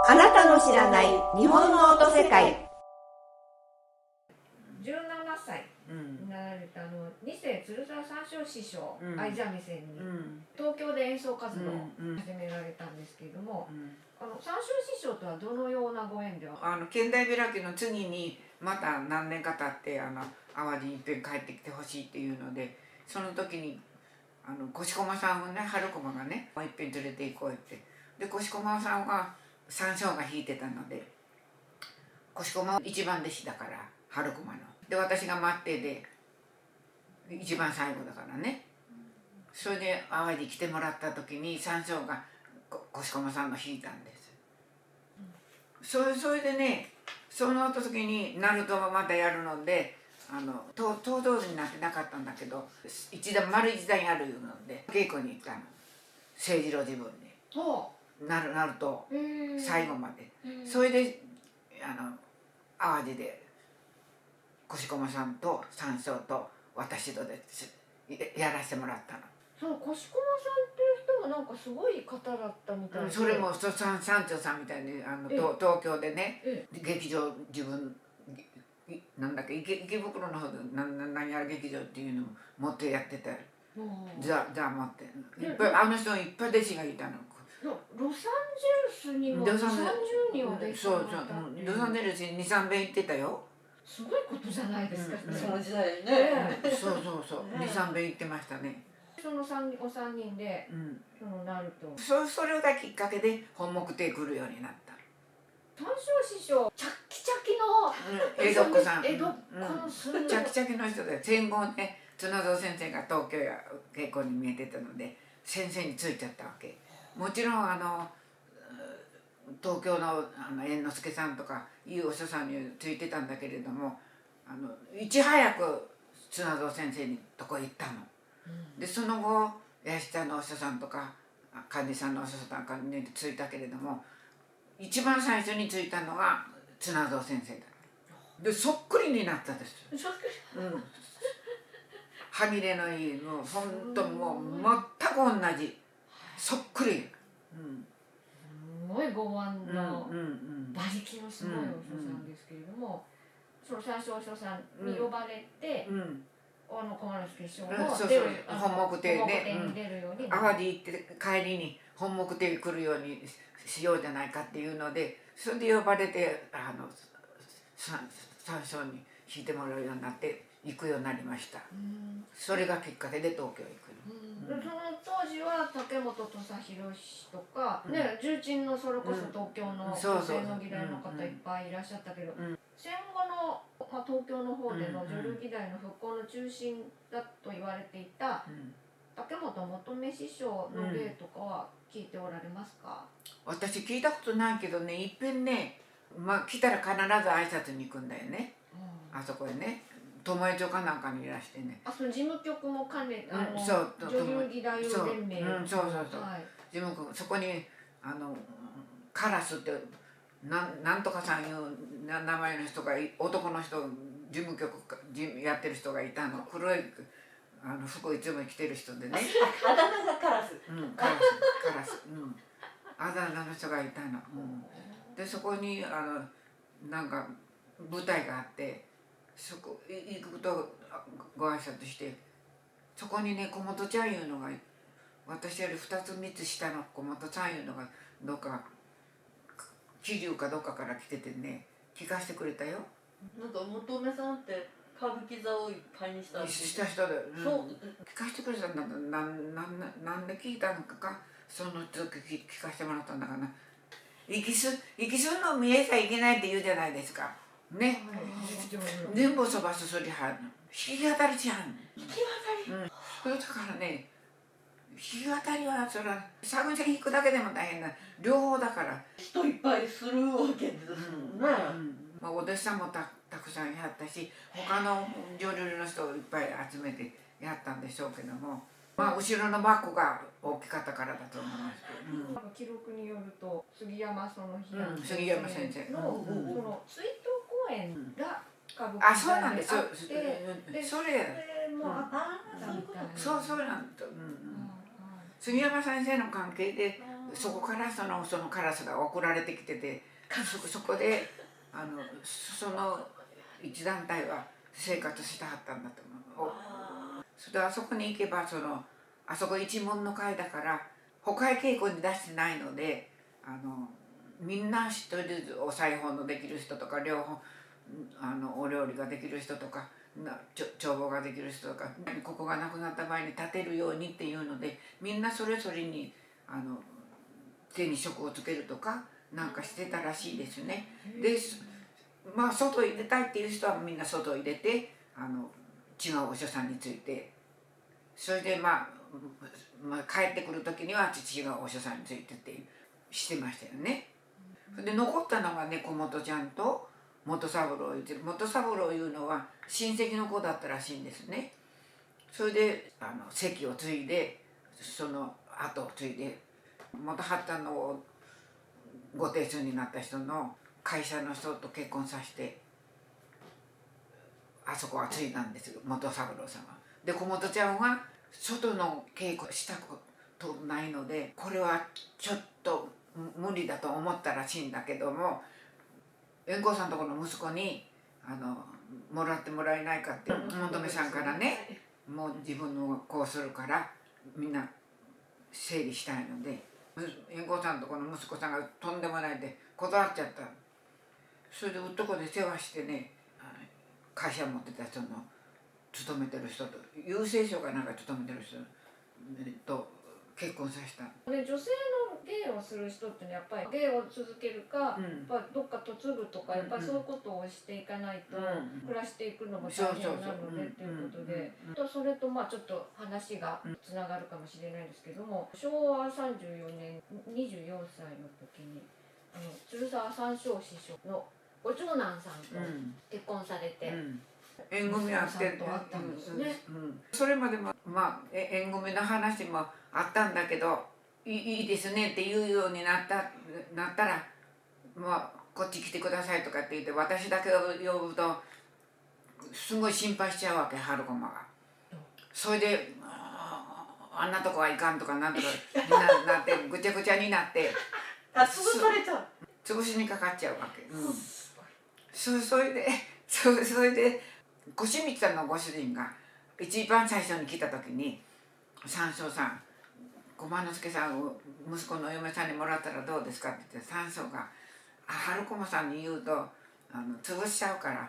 あなたの知らない日本の音世界。17歳になられた二世鶴澤三唱師匠、相三味線に、東京で演奏活動を始められたんですけれども、三唱師匠とはどのようなご縁では？剣台開きの次にまた何年か経って淡路にいっぺん帰ってきてほしいっていうので、その時に越駒さんをね、春駒がね、もういっぺん連れて行こうって。で越駒さんは三唱が弾いてたので、越駒は一番弟子だから春駒の。で私が待ってで一番最後だからね。それで淡路に来てもらった時に三唱が越駒さんの弾いたんです。それでね、その時に鳴門がまたやるので、東道になってなかったんだけど、丸一段やるので稽古に行ったの、清次郎自分になると最後まで。それで淡路で越駒さんと三唱と私とでやらせてもらったの。その越駒さんっていう人もなんかすごい方だったみたいで、それも三唱さんみたいに東京でね、劇場自分なんだっけ、池袋の方で何やら劇場っていうのを持ってやってたよ。じゃあ持っていっぱい人いっぱい弟子がいたの。ロサンゼルスにも30人は弟子がいたって。そうロサンゼルスに2、3遍行ってたよ。すごいことじゃないですか、その時代ね。そう2、3遍行ってましたね。そのお三人でなると、それがきっかけで本目亭来るようになった。三唱師匠チャッキチャキの江戸っ子さん、江戸っ子のすごいチャキチャキの人で、戦後ね綱蔵先生が東京や稽古に見えてたので先生についちゃったわけ。もちろん東京の猿之助さんとかいうお師匠さんについてたんだけれども、いち早く綱蔵先生にとこ行ったの。でその後八下のお師匠さんとか幹事さんのお師匠さんについたけれども、一番最初についたのが綱蔵先生だ。でそっくりになったです。歯切れのいい、もう本当もう全く同じ、そっくり。すごい剛腕の馬力のすごいお師匠さんですけれども、その三唱お師匠さんに呼ばれて、小野助師匠も出る本目亭でに出るように、淡路行って帰りに本目亭来るようにしようじゃないかっていうので、それで呼ばれて三唱に弾いてもらうようになって行くようになりました。それがきっかけで東京へ行く。その当時は竹本土佐弘氏とか、重鎮のそれこそ東京の女性の義太の方いっぱいいらっしゃったけど、戦後の、東京の方での女流義太の復興の中心だと言われていた竹本求め師匠の例とかは聞いておられますか？私聞いたことないけどね、いっぺんね、来たら必ず挨拶に行くんだよね、あそこへね。友江町かなんかにいらしてね。その事務局も兼ねて、そう女流義太連盟、そう、事務局、そこにカラスってなんとかさんいう名前の人が、男の人、事務局やってる人がいたの。黒い服いつも着てる人でね。あだ名がカラス。カラス。あだ名の人がいたの。でそこになんか舞台があって、そこ行くとご挨拶して、そこにね小本ちゃんいうのが、私より2つ3つ下の小本ちゃんいうのがどっか桐生かどっかから来ててね、聞かせてくれたよ。なんか求めさんって歌舞伎座をいっぱいにした人で、聞かせてくれたんだ。なんで聞いたのか、その時聞かせてもらったんだかな。息するの見えちゃいけないって言うじゃないですかね。全部そばすすりはんの、弾き語りちゃん。それだからね、弾き語りはそれは三味線弾くだけでも大変だ、両方だから人いっぱいするわけですもんね。お弟子さんもたくさんやったし、他の女流の人をいっぱい集めてやったんでしょうけども、後ろのバッグが大きかったからだと思いますけど。記録によると杉山先生杉山先生のその追悼公演が歌舞伎座であって、それもあったみたいな。そうなんだ。杉山先生の関係でそこからそのカラスが送られてきてて、そこでその一団体は生活してはったんだと思う。それであそこに行けばあそこ一門の会だから歩会稽古に出してないので、みんな一人ずつお裁縫のできる人とか両方お料理ができる人とか帳簿ができる人とか、ここがなくなった場合に立てるようにっていうので、みんなそれぞれに手に職をつけるとかなんかしてたらしいですね。でまあ外入れたいっていう人はみんな外入れて違うお師匠さんについて、それでまあ帰ってくる時には違うお師匠さんについてってしてましたよね。で残ったのがね小本ちゃんと元三郎言うてる。元三郎いうのは親戚の子だったらしいんですね。それで籍を継いでその後を継いで元八田のご亭主になった人の会社の人と結婚させてあそこは継いだんですよ、元三郎さんは。で小本ちゃんは外の稽古したことないのでこれはちょっと無理だと思ったらしいんだけども、円光さんのところの息子にもらってもらえないかって求めさんからね、もう自分のこうするからみんな整理したいので、円光さんのところの息子さんがとんでもないで断っちゃった。それでうっとこで世話してね、会社持ってた人の勤めてる人と郵政省かなんか勤めてる人と結婚させた。で女性の芸をする人ってやっぱり芸を続けるか、やっぱどっか嫁ぐとか、やっぱりそういうことをしていかないと暮らしていくのも大変なのでっていうことで、それとちょっと話がつながるかもしれないですけども、昭和34年24歳の時に鶴沢三笑師匠のご長男さんと結婚されて。縁組あってそれまでも縁組の話もあったんだけど、いいですねって言うようになったらこっち来てくださいとかって言って私だけを呼ぶとすごい心配しちゃうわけ、春駒が。それであんなとこはいかんとかなんとかなってぐちゃぐちゃになって潰されちゃう。潰しにかかっちゃうわけ。それで小清水さんのご主人が一番最初に来た時に三笑さん駒之助さんを息子のお嫁さんにもらったらどうですかって言って、三笑が「春駒さんに言うと潰しちゃうから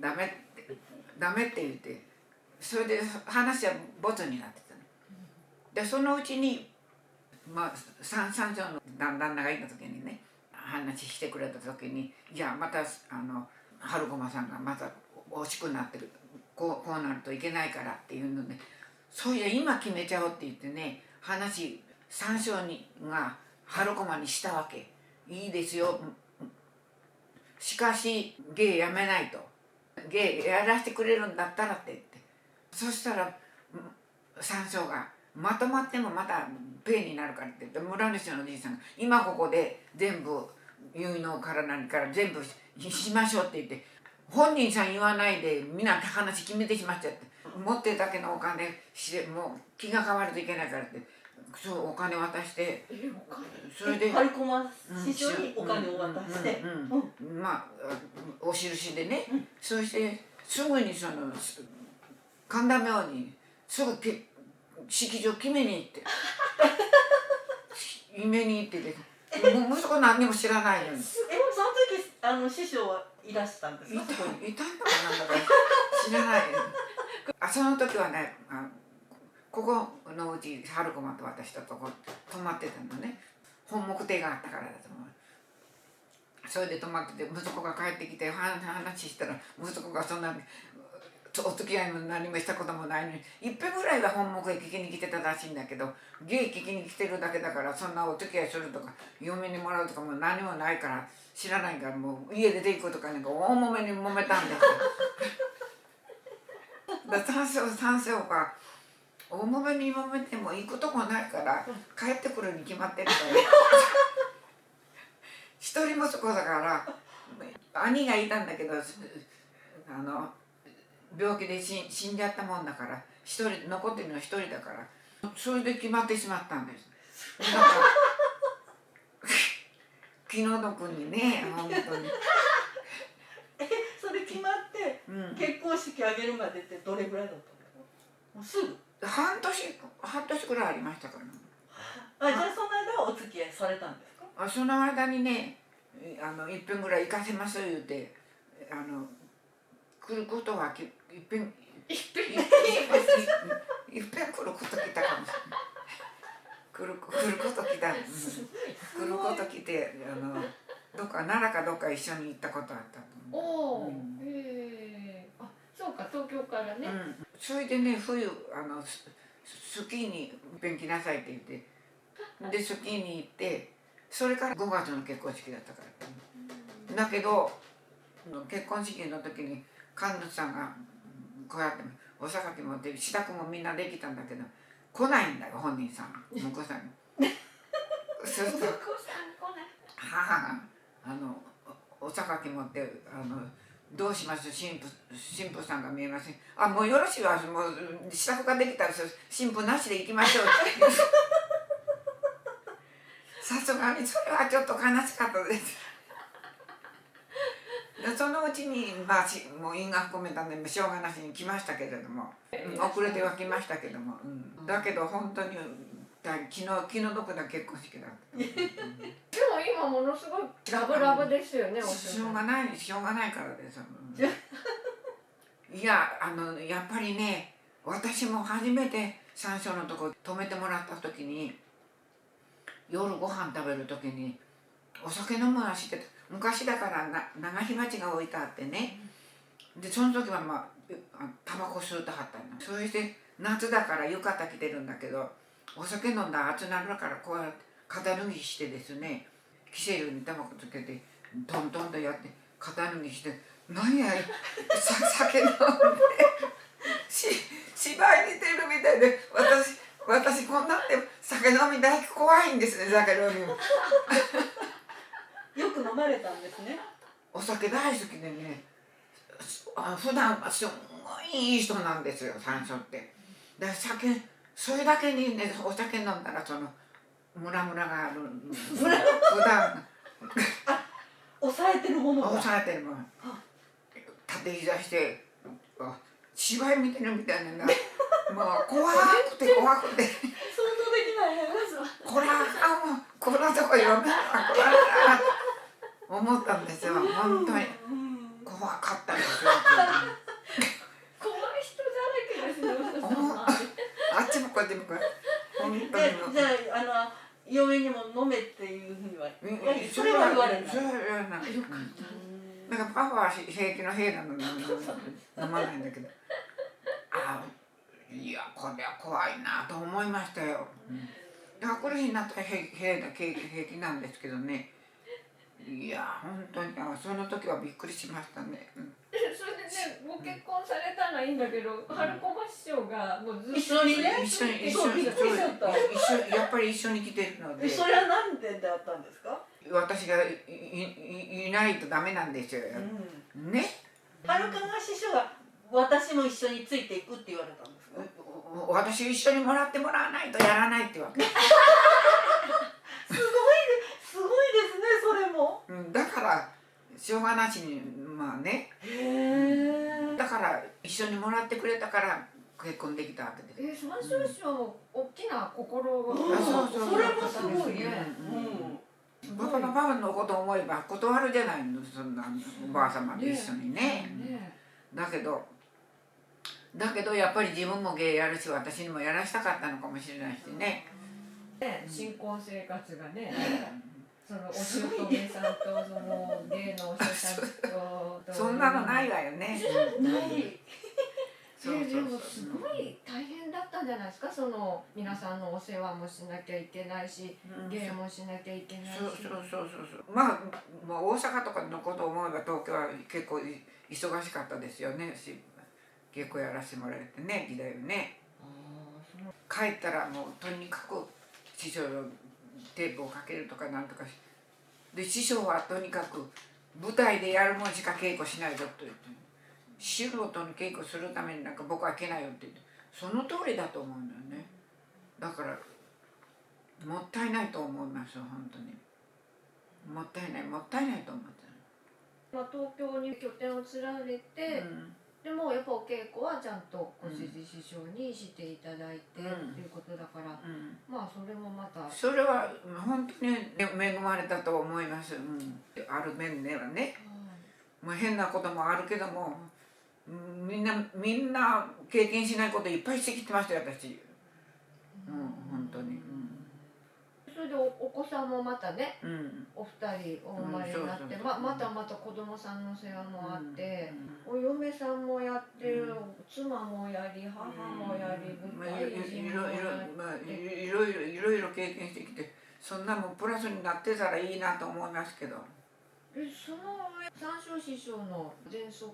ダメって言って、それで話はボツになってたの。でそのうちに三笑の旦那がいた時にね話してくれた時に「いやまた春駒さんがまた惜しくなってる、こうなるといけないから」っていうので「そういや今決めちゃおう」って言ってね話三笑が春駒にしたわけ。いいですよ、しかし芸やめないと、芸やらせてくれるんだったらって言って、そしたら三笑がまとまってもまたペイになるからって言って、村主のおじいさんが今ここで全部結納から何から全部しましょうって言って、本人さん言わないでみんな話決めてしまっちゃって、持ってるだけのお金もう気が変わるといけないからってそうお金渡して、それで春駒師匠にお金を渡してお印でね、そしてすぐに神田明にすぐ式場決めに行って夢に行ってて、もう息子何にも知らないのに。その時師匠はいらしたんですか？いたのかなんだか知らない。その時はねここのうち春駒と私と泊まってたのね。本目亭があったからだと思う。それで泊まってて息子が帰ってきて話したら、息子がそんなお付き合いも何もしたこともないのにいっぺんぐらいは本目へ聞きに来てたらしいんだけど、芸聞きに来てるだけだからそんなお付き合いするとか嫁にもらうとかも何もないから知らないから、もう家出ていくとかなんか大揉めに揉めたんですよ。三笑が大揉めに揉めても行くとこないから帰ってくるに決まってるから一人息子だから兄がいたんだけど病気で死んじゃったもんだから一人残ってるのは一人だから、それで決まってしまったんです。だから気の毒にね本当に。それ決まってうん、結婚式あげるまでってどれぐらいだったんですか？もうすぐ。半年くらいありましたから。あ、じゃあその間はお付き合いされたんですか？その間にね1分ぐらい行かせます言うて来ることは一遍来ること来たかもしれない。来ること来た、来ること来てどっか奈良かどっか一緒に行ったことあったと思う。おお、へえ。あ、そうか、東京からね。それでね冬スキーにいっぺん来なさいって言ってでスキーに行ってそれから5月の結婚式だったから。だけど結婚式の時に神主さんがこうやってお榊持って支度もみんなできたんだけど来ないんだよ本人さん婿さんに。そうすると母がお榊持ってどうします神父さんが見えません。あ、もうよろしいわ、もう支度ができたら神父なしで行きましょうってさすがにそれはちょっと悲しかったです。でそのうちにもう因が含めたんでしょうがなしに来ましたけれども、遅れては来ましたけども、だけど本当に気の毒な結婚式だった。でも今ものすごいラブラブですよね。しょうがないからです。いややっぱりね私も初めて山椒のとこ泊めてもらった時に夜ご飯食べる時にお酒飲むのは知ってた。昔だから長火鉢が置いてあってね、でその時はタバコ吸うとはったの。そして夏だから浴衣着てるんだけどお酒飲んだら熱なるからこうやって肩脱ぎしてですねキセルにタバコつけてトントンとやって肩脱ぎして何や酒飲んで芝居に出るみたいで私こんなって酒飲み大怖いんですね。酒飲みもよく飲まれたんですね。お酒大好きでね普段はすごいいい人なんですよ山椒って。でそれだけにねお酒飲んだらムラムラがある普段抑えてるものが抑えてるもん縦膝して芝居見てるみたいなもう怖くて想像できないこんなとこ読めなこら思ったんですよ。本当に怖かったですよ。怖い人だらけですね。あっちもこっちも本当にじゃあ嫁にも飲めっていうふうにはそれは言われない。それは言わない。よかった。なんかパパは平気の兵なのに飲まないんだけどいやこれは怖いなと思いましたよ。来る日になったら平気なんですけどね。いや本当にその時はびっくりしましたね。それでねご結婚されたのはいいんだけど春駒師匠がもうずっと一緒にね一緒にそうびっくりしちゃった。やっぱり一緒に来てるのでそれはなんでだったんですか？私がいないとダメなんですよ。ね。春香が師匠が私も一緒についていくって言われたんですか？私一緒にもらってもらわないとやらないってわけ。すごいですねそれも。だからしょうがなしにね。だから一緒にもらってくれたから結婚できたわけです。山椒師匠も大きな心がそれもすごいね。パパのことを思えば断るじゃないのそんなおばあ様と一緒にね。だけどやっぱり自分も芸やるし私にもやらしたかったのかもしれないしね。新婚生活がねそのお姑さんとその芸のお師匠さんとそんなのないわよね。ない。でもすごい大変だったんじゃないですか。その皆さんのお世話もしなきゃいけないし芸もしなきゃいけないし。そうまあ大阪とかのことを思えば東京は結構忙しかったですよね。結構やらせてもらえてね時代をね。帰ったらもうとにかく師匠のテープをかけるとかなんとかで師匠はとにかく舞台でやるもんしか稽古しないぞと言って素人の稽古するためになんか僕はいけないよって言ってその通りだと思うんだよね。だからもったいないと思いますよ本当に。もったいないもったいないと思ってまあ、東京に拠点を移られて、でもやっぱお稽古はちゃんとご主人師匠にしていただいてっていうことだから、まあそれもまたそれは本当に恵まれたと思います、ある面ではね、まあ、変なこともあるけども、みんな経験しないこといっぱいしてきてましたよ私、本当に、それでお子さんもまたね、お二人お生まれになって、また子供さんの世話もあって、お嫁さんもやってる、妻もやり母もやり舞台人もやっていろいろ経験してきて、そんなもんプラスになってたらいいなと思いますけど。その上三照師匠の喘息を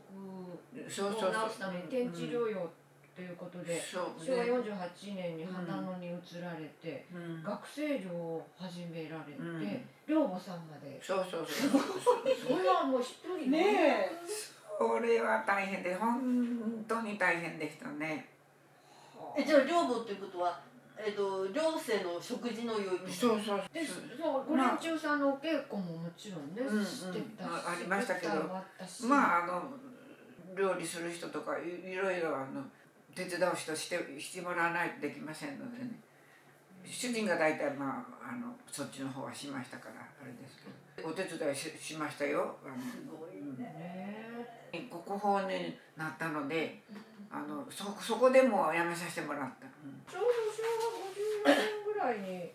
治そうすために転地療養ということで、昭和48年に秦野に移られて、学生寮を始められて、寮母さんまで。そうそれはもう一人ねえ。それは大変で、本当に大変でしたね。じゃあ寮母っていうことは寮生の食事の用意とか。そうご連中さんのお稽古ももちろんね、してたし、ありましたけど、まあ料理する人とかいろいろ手伝う人してもらわないとできませんのでね。主人が大体そっちの方はしましたからあれですけど、お手伝いしましたよ。すごいね。国宝になったので、そこでも辞めさせてもらった。ちょうど昭和54年ぐらいに、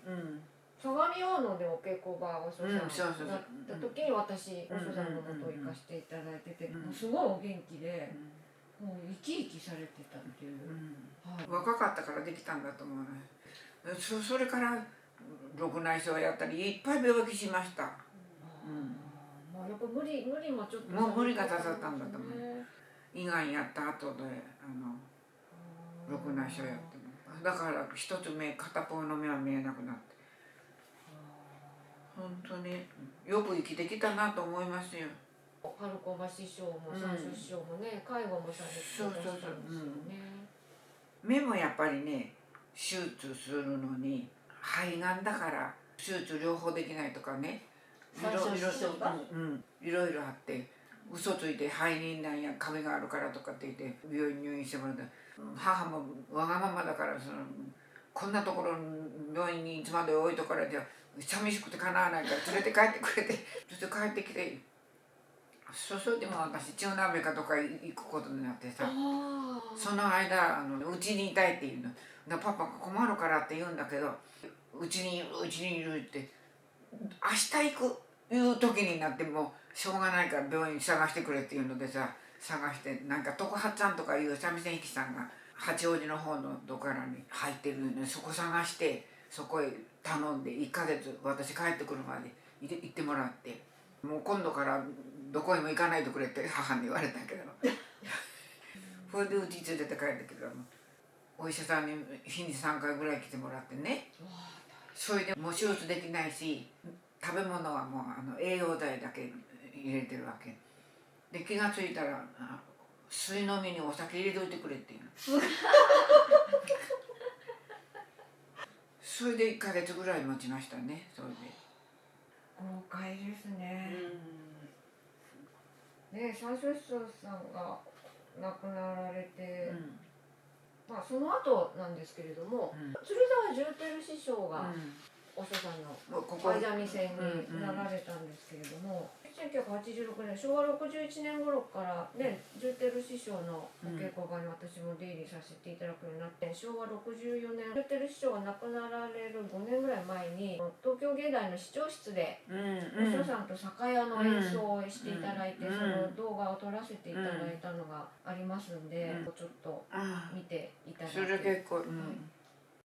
相模大野でお稽古場お師匠さんになった時に私お師匠さんのもとを行かせていただいてて、もうすごいお元気で、もう生き生きされてたっていう、若かったからできたんだと思う。それから緑内障やったりいっぱい病気しました。まあやっぱ無理もちょっともう無理がたさったんだと思う。胃がんやった後で緑内障やったのだから一つ目片方の目は見えなくなって、本当によく生きてきたなと思いますよ。春駒師匠も三照師匠もね、介護もされてらっしゃるんですよね。目もやっぱりね、手術するのに肺がんだから手術両方できないとかね、いろいろあって、嘘ついて肺になんや壁があるからとかって言って病院入院してもらった。母もわがままだからこんなところ病院にいつまで置いとかれて寂しくてかなわないから連れて帰ってくれて、そして帰ってきて、それでも私中南米かとか行くことになってさ、その間うちにいたいっていうのだ、パパが困るからって言うんだけど、うちにいるって明日行くいう時になってもしょうがないから病院探してくれっていうのでさ、探してなんか徳八さんとかいう三味線弾きさんが八王子の方のどこからに入ってるので、そこ探してそこへ頼んで1ヶ月私帰ってくるまで行ってもらって、もう今度からどこへも行かないでくれって母に言われたけどそれでうち連れて帰ってきたの。お医者さんに日に3回ぐらい来てもらってね、それでもう手術できないし食べ物はもう栄養剤だけ入れてるわけで、気がついたら水飲みにお酒入れといてくれっていうのそれで1ヶ月ぐらい持ちましたね。それで豪快ですね。ね、三照師匠さんが亡くなられて、その後なんですけれども、鶴沢重照師匠がお師匠さんの相三味線になられたんですけれども、1986年昭和61年頃からね、重照師匠のお稽古場に私も出入りさせていただくようになって、昭和64年重照師匠が亡くなられる5年ぐらい前に東京芸大の視聴室でお師匠さんと酒屋の演奏をしていただいて、その動画を撮らせていただいたのがありますんで、ちょっと見ていただいて。それ結構、